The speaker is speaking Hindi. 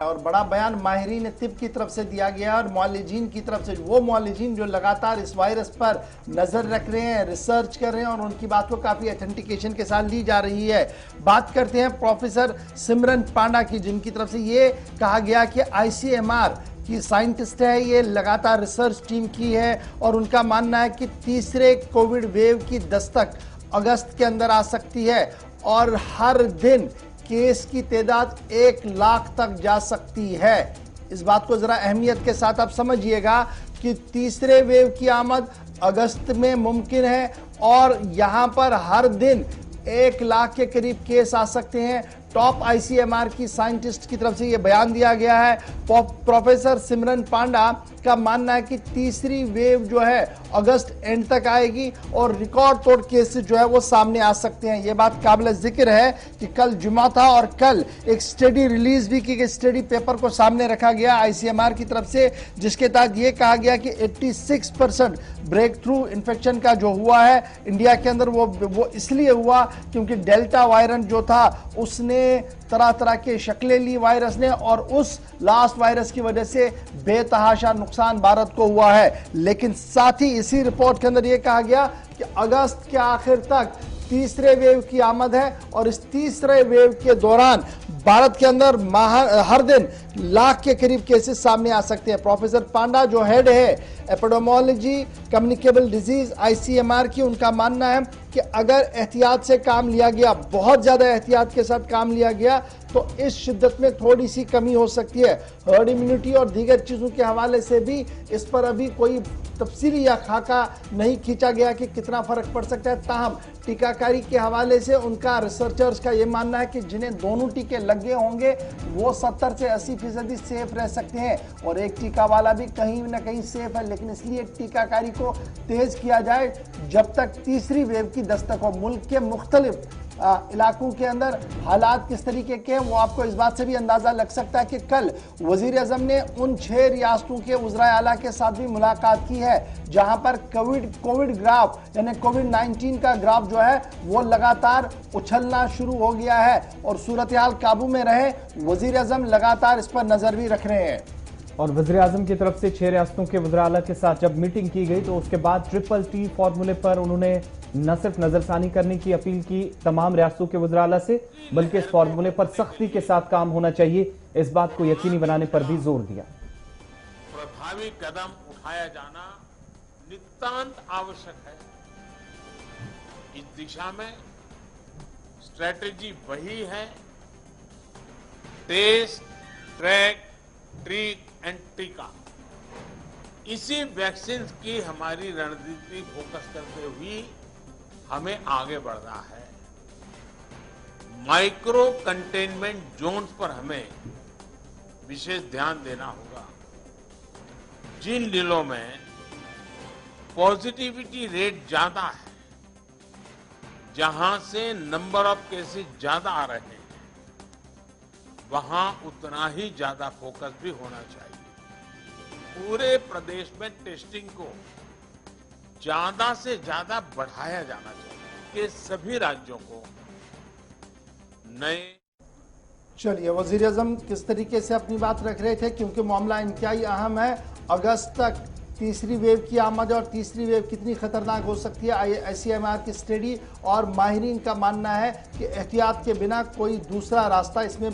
और बड़ा बयान माहिरीन तिब की तरफ से दिया गया है और मुअल्लिजीन की तरफ से, वो मुअल्लिजीन जो लगातार इस वायरस पर नजर रख रहे हैं, रिसर्च कर रहे हैं और उनकी बात को काफी ऑथेंटिकेशन के साथ ली जा रही है। बात करते हैं प्रोफेसर सिमरन पांडा की, जिनकी तरफ से ये कहा गया कि आईसीएमआर की साइंटिस्ट है, ये लगातार रिसर्च टीम की है और उनका मानना है कि तीसरे कोविड वेव की दस्तक अगस्त के अंदर आ सकती है और हर दिन केस की तादाद 1 लाख तक जा सकती है। इस बात को जरा अहमियत के साथ आप समझिएगा कि तीसरे वेव की आमद अगस्त में मुमकिन है और यहां पर हर दिन 1 लाख के करीब केस आ सकते हैं। टॉप आईसीएमआर की साइंटिस्ट की तरफ से यह बयान दिया गया है। प्रोफेसर सिमरन पांडा का मानना है कि तीसरी वेव जो है अगस्त एंड तक आएगी और रिकॉर्ड तोड़ केसेस जो है वो सामने आ सकते हैं। यह बात काबिल जिक्र है कि कल जुमा था और कल एक स्टडी रिलीज भी की गई, स्टडी पेपर को सामने रखा गया आईसीएमआर की तरफ से, जिसके तहत यह कहा गया कि 86% ब्रेक थ्रू इन्फेक्शन का जो हुआ है इंडिया के अंदर वो इसलिए हुआ क्योंकि डेल्टा वायरस जो था उसने तरह तरह के शक्लें ली वायरस ने और उस लास्ट वायरस की वजह से बेतहाशा नुकसान भारत को हुआ है। लेकिन साथ ही इसी रिपोर्ट के अंदर यह कहा गया कि अगस्त के आखिर तक तीसरे वेव की आमद है और इस तीसरे वेव के दौरान भारत के अंदर हर दिन लाख के करीब केसेस सामने आ सकते हैं। प्रोफेसर पांडा जो हेड है एपिडेमियोलॉजी कम्युनिकेबल डिजीज आईसीएमआर की, उनका मानना है कि अगर एहतियात से काम लिया गया, बहुत ज्यादा एहतियात के साथ काम लिया गया तो इस शिद्दत में थोड़ी सी कमी हो सकती है। हर्ड इम्यूनिटी और दीगर चीजों के हवाले से भी इस पर अभी कोई तफसीली या खाका नहीं खींचा गया कि कितना फर्क पड़ सकता है। ताहम टीकाकारी के हवाले से उनका रिसर्चर्स का यह मानना है कि जिन्हें दोनों टीके लगे होंगे वो 70 से 80% सेफ रह सकते हैं और एक टीका वाला भी कहीं ना कहीं सेफ है। लेकिन इसलिए टीकाकारी को तेज किया जाए जब तक तीसरी वेव की दस्तक हो। मुल्क के मुख्तलिफ इलाकों के अंदर हालात किस तरीके के हैं वो आपको इस बात से भी अंदाजा लग सकता है कि कल वजीर आजम ने उन 6 रियासतों के वज़राए आला के साथ भी मुलाकात की है जहां पर कोविड ग्राफ यानी कोविड-19 का ग्राफ जो है वो लगातार उछलना शुरू हो गया है और सूरत हाल काबू में रहे वजीर आजम लगातार इस पर नजर भी रख रहे हैं। और वज़ीर आज़म की तरफ से 6 रियासतों के वज़ीर आला के साथ जब मीटिंग की गई तो उसके बाद TTT फॉर्मूले पर उन्होंने न सिर्फ नजरसानी करने की अपील की तमाम रियासतों के वज़ीर आला से, बल्कि इस फॉर्मूले पर सख्ती के साथ काम होना चाहिए, इस बात को यकीनी बनाने पर भी जोर दिया। प्रभावी कदम उठाया जाना नितांत आवश्यक है। इस दिशा में स्ट्रेटेजी वही है, टेस्ट, ट्रैक, ट्रीट एंड टीका। इसी वैक्सीन की हमारी रणनीति फोकस करते हुए हमें आगे बढ़ना है। माइक्रो कंटेनमेंट जोन्स पर हमें विशेष ध्यान देना होगा। जिन जिलों में पॉजिटिविटी रेट ज्यादा है, जहां से नंबर ऑफ केसेस ज्यादा आ रहे हैं, वहां उतना ही ज्यादा फोकस भी होना चाहिए। पूरे प्रदेश में टेस्टिंग को ज्यादा से ज्यादा बढ़ाया जाना चाहिए कि सभी राज्यों को नए। चलिए, वजीर आजम किस तरीके से अपनी बात रख रहे थे, क्योंकि मामला इंतहाई अहम है। अगस्त तक तीसरी वेव की आमद और तीसरी वेव कितनी खतरनाक हो सकती है, आईसीएमआर की स्टडी और माहिरीन का मानना है कि एहतियात के बिना कोई दूसरा रास्ता इसमें